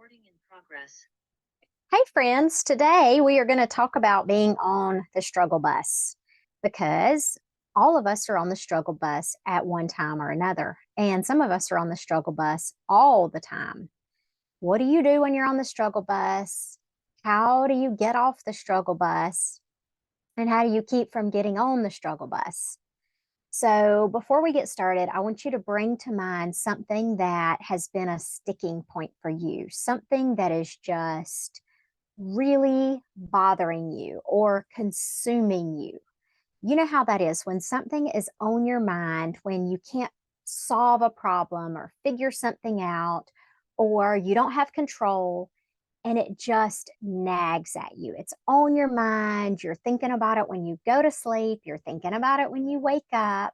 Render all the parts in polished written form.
Recording in progress. Hey, friends. Today we are going to talk about being on the struggle bus because all of us are on the struggle bus at one time or another. And some of us are on the struggle bus all the time. What do you do when you're on the struggle bus? How do you get off the struggle bus? And how do you keep from getting on the struggle bus? So, before we get started, I want you to bring to mind something that has been a sticking point for you, something that is just really bothering you or consuming you. You know how that is when something is on your mind, when you can't solve a problem or figure something out, or you don't have control and it just nags at you. It's on your mind. You're thinking about it when you go to sleep, you're thinking about it when you wake up.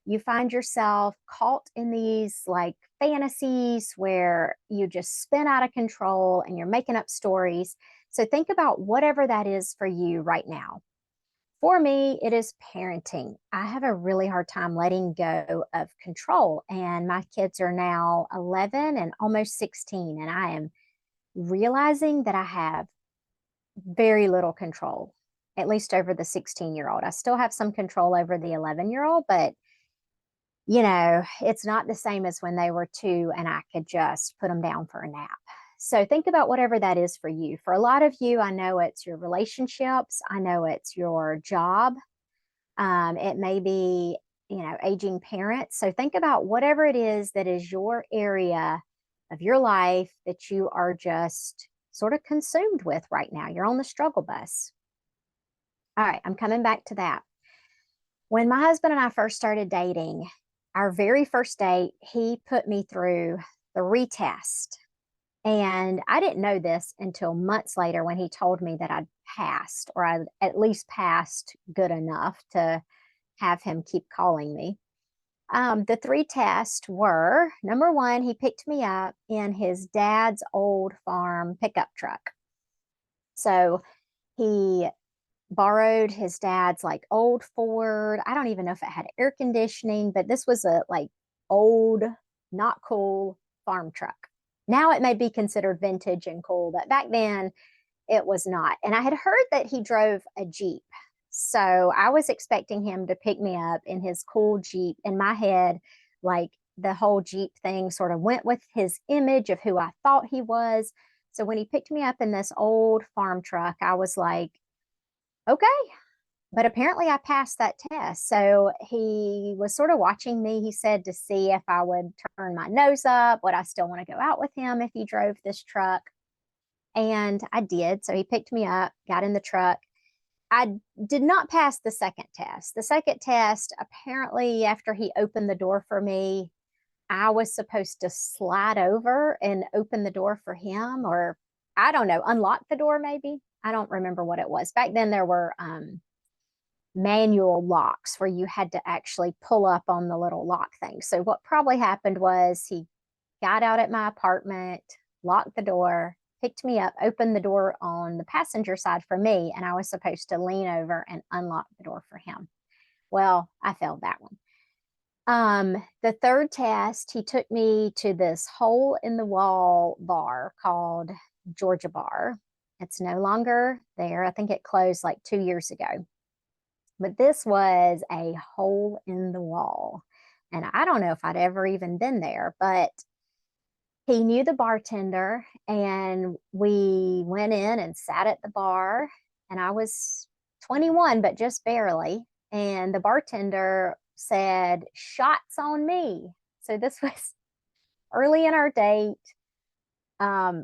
You find yourself caught in these like fantasies where you just spin out of control and you're making up stories. So think about whatever that is for you right now. For me, it is parenting. I have a really hard time letting go of control, and my kids are now 11 and almost 16, and I am realizing that I have very little control, at least over the 16-year-old. I still have some control over the 11-year-old, but it's not the same as when they were two and I could just put them down for a nap. So think about whatever that is for you. For a lot of you, I know it's your relationships. I know it's your job. It may be, aging parents. So think about whatever it is that is your area of your life that you are just sort of consumed with right now. You're on the struggle bus. All right, I'm coming back to that. When my husband and I first started dating, our very first date, he put me through the retest. And I didn't know this until months later when he told me that I'd passed, or I at least passed good enough to have him keep calling me. The three tests were number one, he picked me up in his dad's old farm pickup truck. So he borrowed his dad's like old Ford. I don't even know if it had air conditioning, but this was a like old, not cool farm truck. Now it may be considered vintage and cool, but back then it was not. And I had heard that he drove a Jeep. So I was expecting him to pick me up in his cool Jeep. In my head, like the whole Jeep thing sort of went with his image of who I thought he was. So when he picked me up in this old farm truck, I was like, okay. But apparently I passed that test. So he was sort of watching me. He said to see if I would turn my nose up, would I still want to go out with him if he drove this truck? And I did. So he picked me up, got in the truck. I did not pass the second test. The second test, apparently, after he opened the door for me, I was supposed to slide over and open the door for him, or I don't know, unlock the door maybe. I don't remember what it was. Back then, there were manual locks where you had to actually pull up on the little lock thing. So what probably happened was he got out at my apartment, locked the door, picked me up, opened the door on the passenger side for me, and I was supposed to lean over and unlock the door for him. Well, I failed that one. The third test, he took me to this hole in the wall bar called Georgia Bar. It's no longer there. I think it closed like 2 years ago. But this was a hole in the wall. And I don't know if I'd ever even been there, but he knew the bartender and we went in and sat at the bar. And I was 21, but just barely. And the bartender said, "Shots on me." So this was early in our date.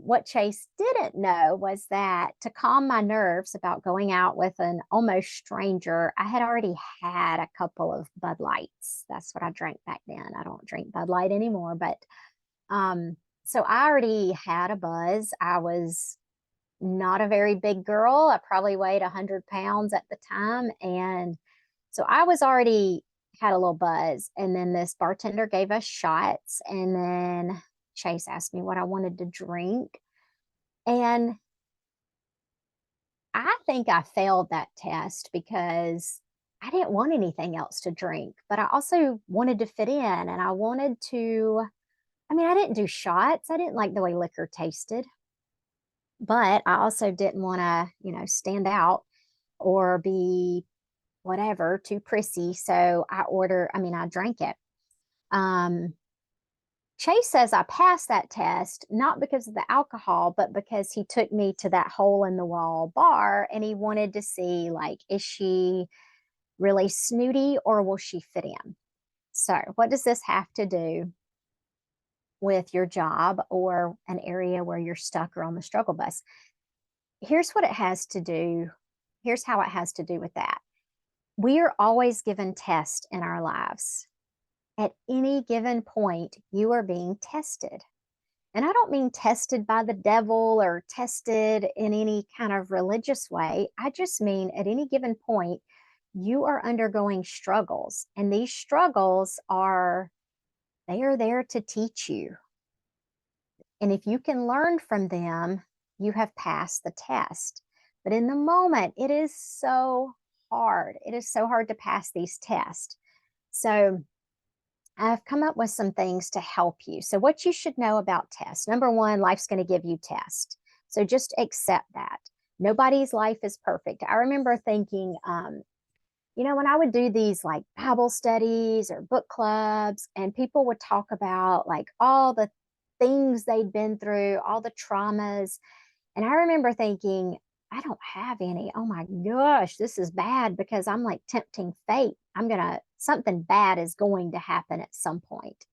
What Chase didn't know was that to calm my nerves about going out with an almost stranger, I had already had a couple of Bud Lights. That's what I drank back then. I don't drink Bud Light anymore, but so I already had a buzz. I was not a very big girl. I probably weighed 100 pounds at the time. And so I was already had a little buzz. And then this bartender gave us shots. And then Chase asked me what I wanted to drink. And I think I failed that test because I didn't want anything else to drink, but I also wanted to fit in and I wanted to. I mean, I didn't do shots. I didn't like the way liquor tasted. But I also didn't want to, stand out or be whatever, too prissy. So I drank it. Um, Chase says I passed that test, not because of the alcohol, but because he took me to that hole in the wall bar and he wanted to see, like, is she really snooty or will she fit in? So, what does this have to do with your job or an area where you're stuck or on the struggle bus? Here's what it has to do. Here's how it has to do with that. We are always given tests in our lives. At any given point, you are being tested. And I don't mean tested by the devil or tested in any kind of religious way. I just mean at any given point, you are undergoing struggles. And these struggles they are there to teach you. And if you can learn from them, you have passed the test. But in the moment, it is so hard. It is so hard to pass these tests. So I've come up with some things to help you. So, what you should know about tests: number one, life's going to give you tests. So, just accept that. Nobody's life is perfect. I remember thinking, when I would do these like Bible studies or book clubs, and people would talk about like all the things they'd been through, all the traumas. And I remember thinking, I don't have any. Oh my gosh, this is bad because I'm like tempting fate. Something bad is going to happen at some point.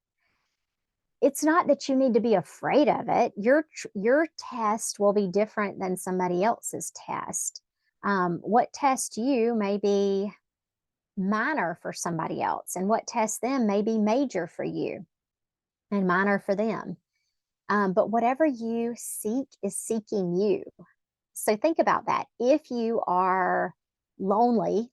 It's not that you need to be afraid of it. Your test will be different than somebody else's test. What tests you may be minor for somebody else, and what tests them may be major for you and minor for them. But whatever you seek is seeking you. So think about that. If you are lonely,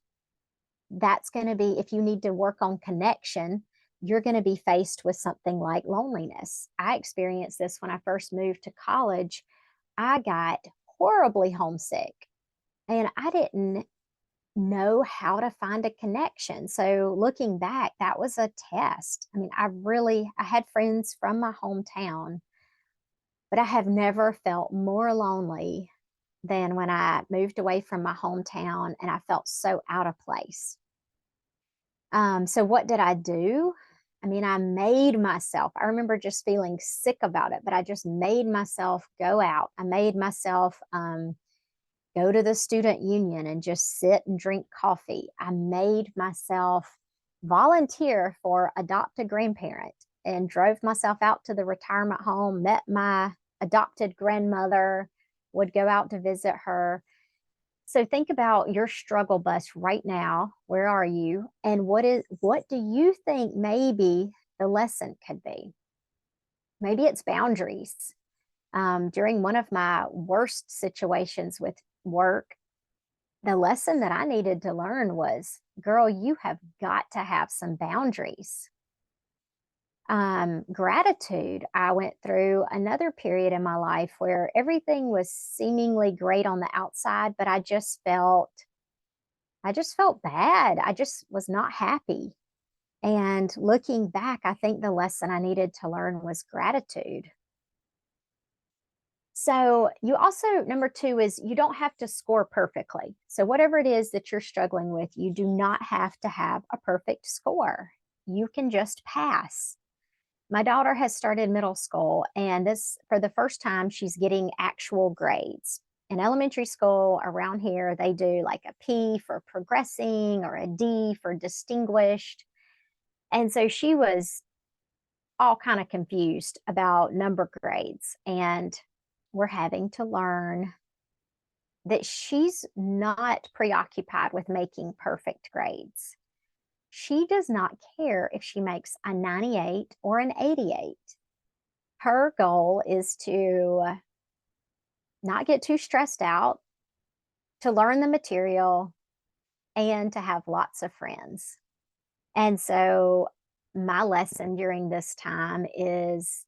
that's going to be, if you need to work on connection, you're going to be faced with something like loneliness. I experienced this when I first moved to college. I got horribly homesick and I didn't know how to find a connection. So looking back, that was a test. I mean, I had friends from my hometown, but I have never felt more lonely than when I moved away from my hometown and I felt so out of place. So what did I do? I mean, I made myself, I remember just feeling sick about it, but I just made myself go out. I made myself go to the student union and just sit and drink coffee. I made myself volunteer for adopt a grandparent and drove myself out to the retirement home, met my adopted grandmother, would go out to visit her. So think about your struggle bus right now. Where are you? And what do you think maybe the lesson could be? Maybe it's boundaries. During one of my worst situations with work, the lesson that I needed to learn was, girl, you have got to have some boundaries. Gratitude. I went through another period in my life where everything was seemingly great on the outside, but I just felt bad. I just was not happy. And looking back, I think the lesson I needed to learn was gratitude. So, you also, number two is you don't have to score perfectly. So, whatever it is that you're struggling with, you do not have to have a perfect score. You can just pass. My daughter has started middle school, and this, for the first time, she's getting actual grades. In elementary school around here, they do like a P for progressing or a D for distinguished. And so she was all kind of confused about number grades. And we're having to learn that she's not preoccupied with making perfect grades. She does not care if she makes a 98 or an 88. Her goal is to not get too stressed out, to learn the material, and to have lots of friends. And so, my lesson during this time is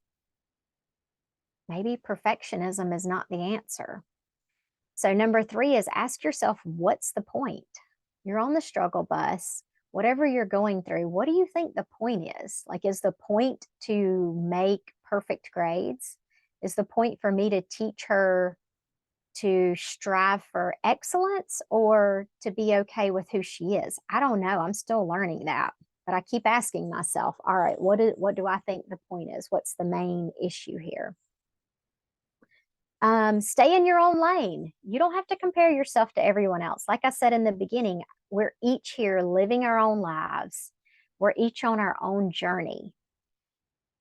maybe perfectionism is not the answer. So, number three is ask yourself, what's the point? You're on the struggle bus. Whatever you're going through, what do you think the point is? Like, is the point to make perfect grades? Is the point for me to teach her to strive for excellence or to be okay with who she is? I don't know. I'm still learning that. But I keep asking myself, all right, what do I think the point is? What's the main issue here? Stay in your own lane. You don't have to compare yourself to everyone else. Like I said in the beginning, we're each here living our own lives. We're each on our own journey.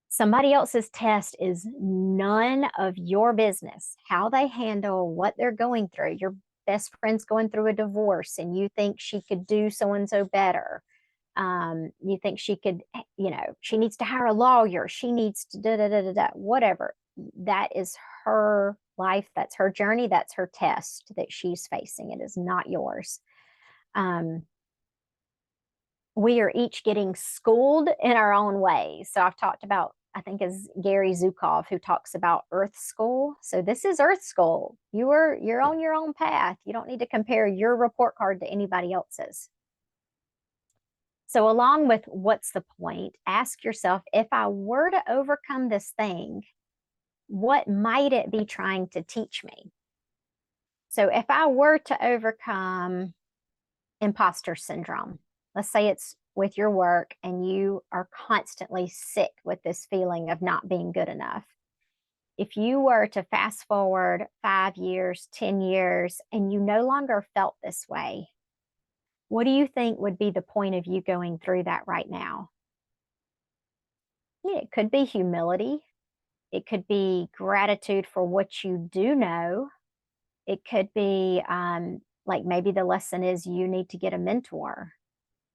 Somebody else's test is none of your business. How they handle what they're going through. Your best friend's going through a divorce and you think she could do so and so better. You think she could, she needs to hire a lawyer. She needs to da da da da da, whatever. That is her life. That's her journey. That's her test that she's facing. It is not yours. We are each getting schooled in our own ways. So I've talked about, I think is Gary Zukov who talks about Earth School. So this is Earth School. You're on your own path. You don't need to compare your report card to anybody else's. So along with what's the point, ask yourself, if I were to overcome this thing, what might it be trying to teach me? So if I were to overcome imposter syndrome, let's say it's with your work and you are constantly sick with this feeling of not being good enough. If you were to fast forward 5 years, 10 years, and you no longer felt this way, what do you think would be the point of you going through that right now? Yeah, it could be humility. It could be gratitude for what you do know. It could be like maybe the lesson is you need to get a mentor.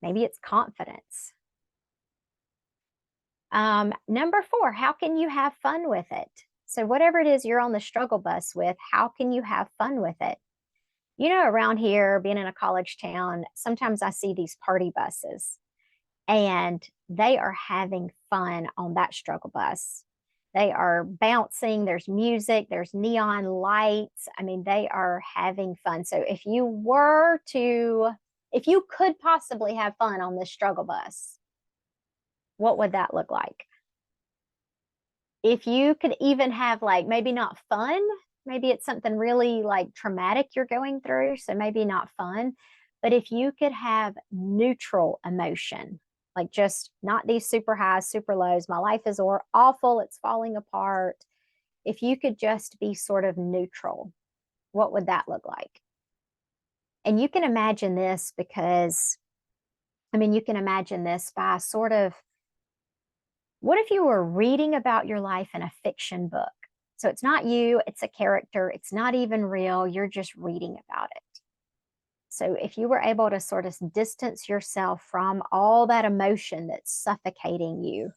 Maybe it's confidence. Number 4, how can you have fun with it? So whatever it is you're on the struggle bus with, how can you have fun with it? Around here, being in a college town, sometimes I see these party buses and they are having fun on that struggle bus. They are bouncing, there's music, there's neon lights. I mean, they are having fun. So if you could possibly have fun on this struggle bus, what would that look like? If you could even have like maybe not fun, maybe it's something really like traumatic you're going through, so maybe not fun, but if you could have neutral emotion, like just not these super highs, super lows, my life is awful, it's falling apart. If you could just be sort of neutral, what would that look like? And you can imagine this because, you can imagine this by sort of, what if you were reading about your life in a fiction book? So it's not you, it's a character, it's not even real, you're just reading about it. So if you were able to sort of distance yourself from all that emotion that's suffocating you,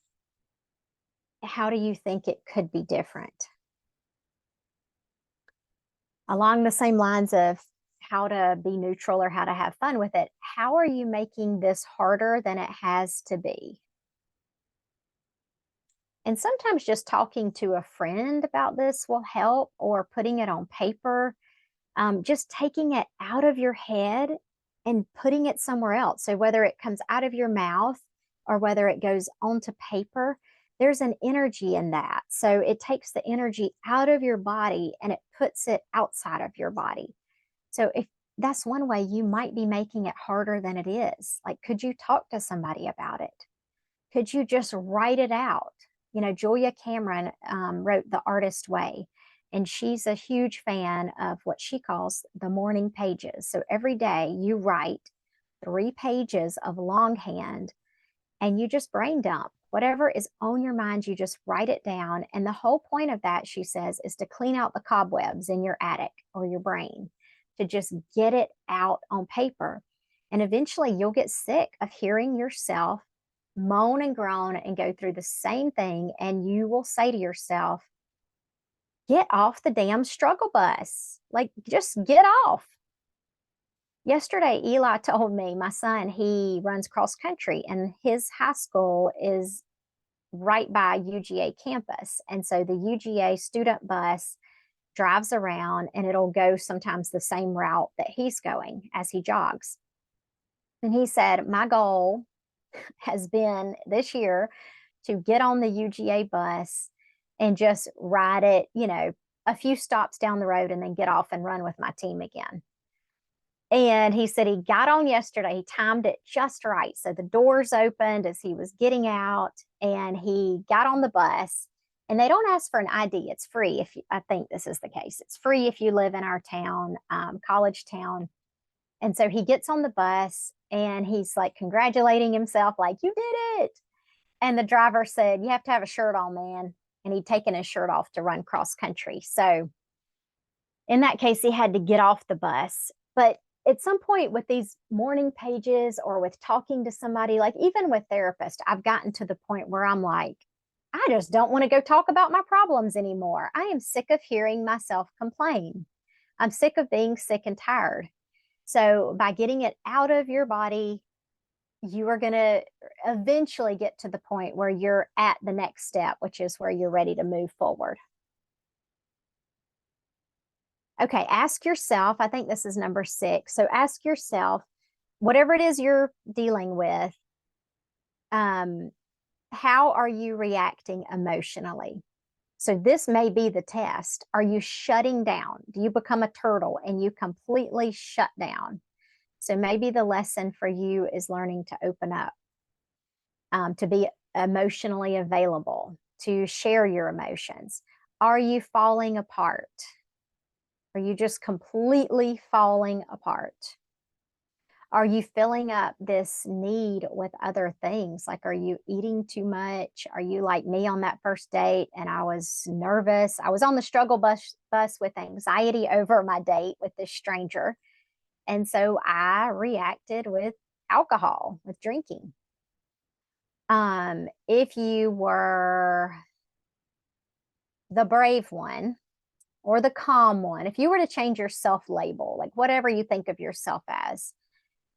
how do you think it could be different? Along the same lines of how to be neutral or how to have fun with it, how are you making this harder than it has to be? And sometimes just talking to a friend about this will help, or putting it on paper, just taking it out of your head and putting it somewhere else. So whether it comes out of your mouth or whether it goes onto paper, there's an energy in that. So it takes the energy out of your body and it puts it outside of your body. So if that's one way you might be making it harder than it is. Like, could you talk to somebody about it? Could you just write it out? Julia Cameron wrote The Artist Way, and she's a huge fan of what she calls the morning pages. So every day you write 3 pages of longhand and you just brain dump. Whatever is on your mind, you just write it down. And the whole point of that, she says, is to clean out the cobwebs in your attic or your brain, to just get it out on paper. And eventually you'll get sick of hearing yourself moan and groan and go through the same thing. And you will say to yourself, get off the damn struggle bus. Like, just get off. Yesterday, Eli told me, my son, he runs cross country and his high school is right by UGA campus. And so the UGA student bus drives around and it'll go sometimes the same route that he's going as he jogs. And he said, my goal has been this year to get on the UGA bus and just ride it, a few stops down the road and then get off and run with my team again. And he said he got on yesterday. He timed it just right. So the doors opened as he was getting out, and he got on the bus. And they don't ask for an ID. It's free. If you, I think this is the case, it's free if you live in our town, college town. And so he gets on the bus and he's like congratulating himself, like, you did it. And the driver said, you have to have a shirt on, man. And he'd taken his shirt off to run cross country. So in that case, he had to get off the bus. But at some point with these morning pages or with talking to somebody, like even with therapists, I've gotten to the point where I'm like, I just don't want to go talk about my problems anymore. I am sick of hearing myself complain. I'm sick of being sick and tired. So by getting it out of your body, you are going to eventually get to the point where you're at the next step, which is where you're ready to move forward. Okay, ask yourself, I think this is number 6. So ask yourself, whatever it is you're dealing with, how are you reacting emotionally? So this may be the test. Are you shutting down? Do you become a turtle and you completely shut down? So maybe the lesson for you is learning to open up, to be emotionally available, to share your emotions. Are you falling apart? Are you just completely falling apart? Are you filling up this need with other things? Like, are you eating too much? Are you like me on that first date and I was nervous? I was on the struggle bus with anxiety over my date with this stranger. And so I reacted with alcohol, with drinking. If you were the brave one or the calm one, if you were to change your self label, like whatever you think of yourself as,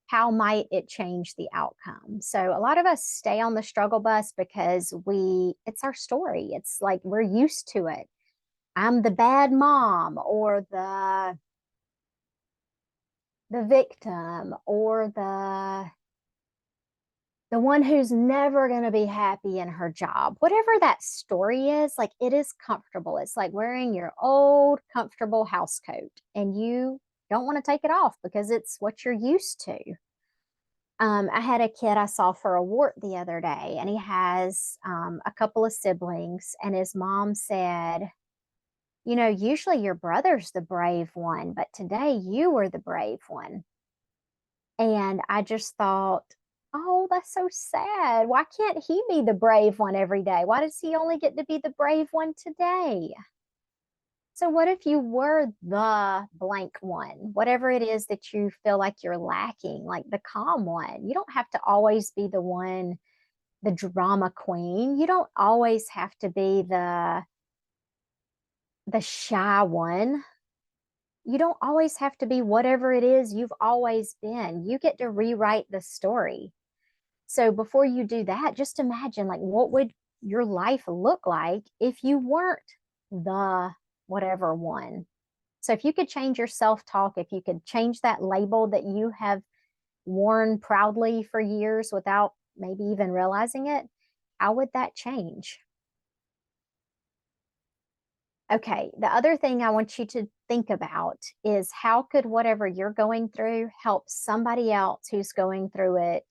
how might it change the outcome? So a lot of us stay on the struggle bus because it's our story. It's like we're used to it. I'm the bad mom or the victim or the one who's never going to be happy in her job. Whatever that story is, like it is comfortable. It's like wearing your old comfortable house coat and you don't want to take it off because it's what you're used to. I had a kid I saw for a wart the other day, and he has a couple of siblings, and his mom said, you know, usually your brother's the brave one, but today you were the brave one. And I just thought, oh, that's so sad. Why can't he be the brave one every day? Why does he only get to be the brave one today? So, what if you were the blank one, whatever it is that you feel like you're lacking, like the calm one? You don't have to always be the one, the drama queen. You don't always have to be the shy one. You don't always have to be whatever it is you've always been. You get to rewrite the story. So before you do that, just imagine like what would your life look like if you weren't the whatever one. So if you could change your self-talk, if you could change that label that you have worn proudly for years without maybe even realizing it, how would that change? Okay, the other thing I want you to think about is how could whatever you're going through help somebody else who's going through it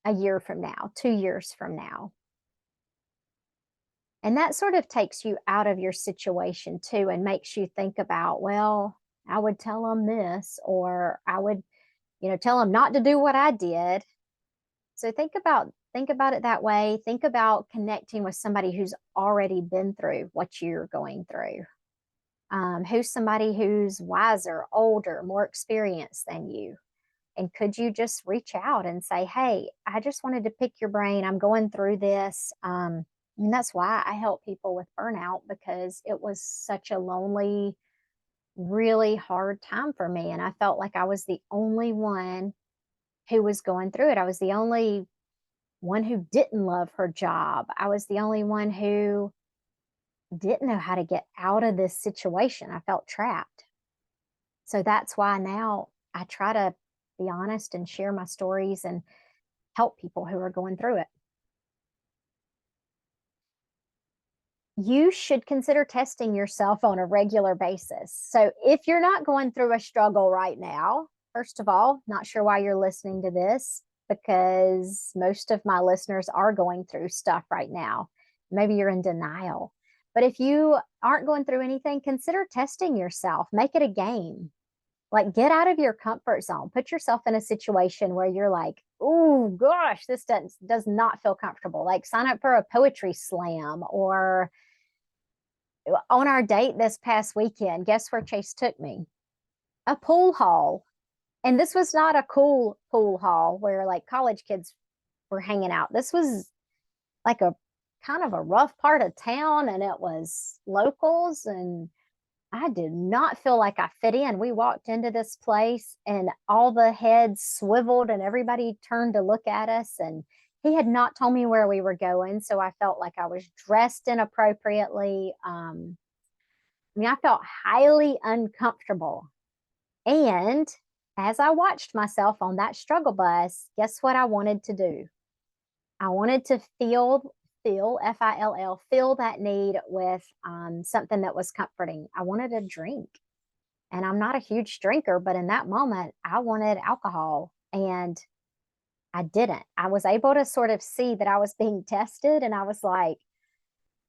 a year from now, 2 years from now? And that sort of takes you out of your situation too and makes you think about, well, I would tell them this, or I would, tell them not to do what I did. So think about it that way. Think about connecting with somebody who's already been through what you're going through. Who's somebody who's wiser, older, more experienced than you? And could you just reach out and say, hey, I just wanted to pick your brain. I'm going through this. And that's why I help people with burnout, because it was such a lonely, really hard time for me. And I felt like I was the only one who was going through it. I was the only one who didn't love her job. I was the only one who didn't know how to get out of this situation. I felt trapped. So that's why now I try to be honest and share my stories and help people who are going through it. you should consider testing yourself on a regular basis. So if you're not going through a struggle right now, first of all, not sure why you're listening to this because most of my listeners are going through stuff right now. Maybe you're in denial. But if you aren't going through anything, consider testing yourself. Make it a game. Like get out of your comfort zone. Put yourself in a situation where you're like, oh gosh, this does not feel comfortable. Like sign up for a poetry slam or on our date this past weekend, guess where Chase took me? A pool hall. And this was not a cool pool hall where like college kids were hanging out. This was like a kind of a rough part of town and it was locals and I did not feel like I fit in. We walked into this place and all the heads swiveled and everybody turned to look at us. And he had not told me where we were going. So I felt like I was dressed inappropriately. I mean, I felt highly uncomfortable. And as I watched myself on that struggle bus, guess what I wanted to do? I wanted to feel Fill, feel that need with something that was comforting. I wanted a drink. And I'm not a huge drinker, but in that moment, I wanted alcohol. And I didn't. I was able to sort of see that I was being tested. And I was like,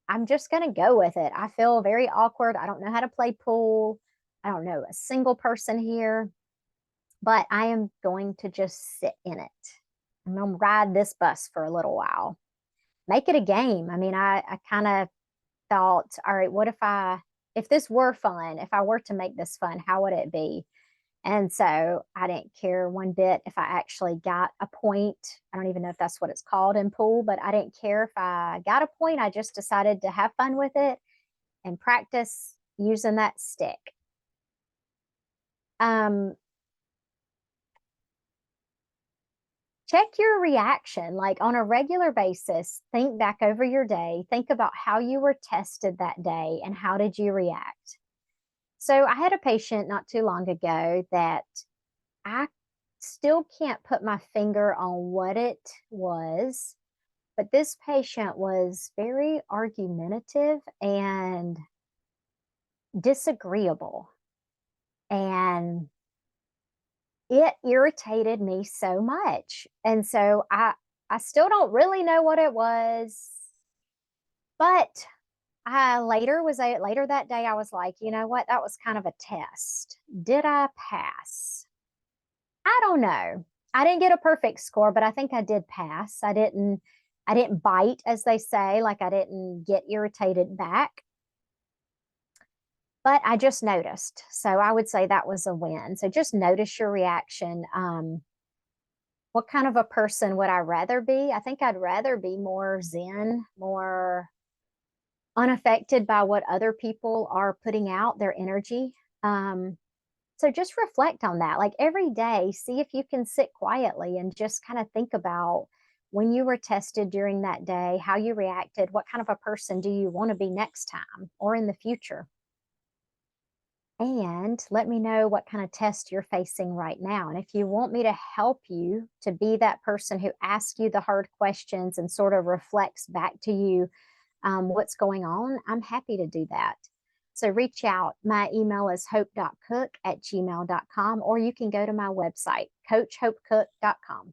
I'm just going to go with it. I feel very awkward. I don't know how to play pool. I don't know a single person here, but I am going to just sit in it. I'm going to ride this bus for a little while. Make it a game. I mean, I kind of thought, all right, if this were fun, if I were to make this fun, how would it be? And so I didn't care one bit if I actually got a point. I don't even know if that's what it's called in pool, but I didn't care if I got a point. I just decided to have fun with it and practice using that stick. Check your reaction like on a regular basis. Think back over your day. Think about how you were tested that day and how did you react. So I had a patient not too long ago that I still can't put my finger on what it was, but this patient was very argumentative and disagreeable. And it irritated me so much. And so I still don't really know what it was, but later that day I was like, you know what? That was kind of a test. Did I pass? I don't know. I didn't get a perfect score, but I think I did pass. I didn't bite, as they say, like I didn't get irritated back. But I just noticed. So I would say that was a win. So just notice your reaction. What kind of a person would I rather be? I think I'd rather be more zen, more unaffected by what other people are putting out, their energy. So just reflect on that. Like every day, see if you can sit quietly and just kind of think about when you were tested during that day, how you reacted, what kind of a person do you want to be next time or in the future? And let me know what kind of test you're facing right now. And if you want me to help you to be that person who asks you the hard questions and sort of reflects back to you what's going on, I'm happy to do that. So reach out. My email is hope.cook@gmail.com, or you can go to my website, coachhopecook.com.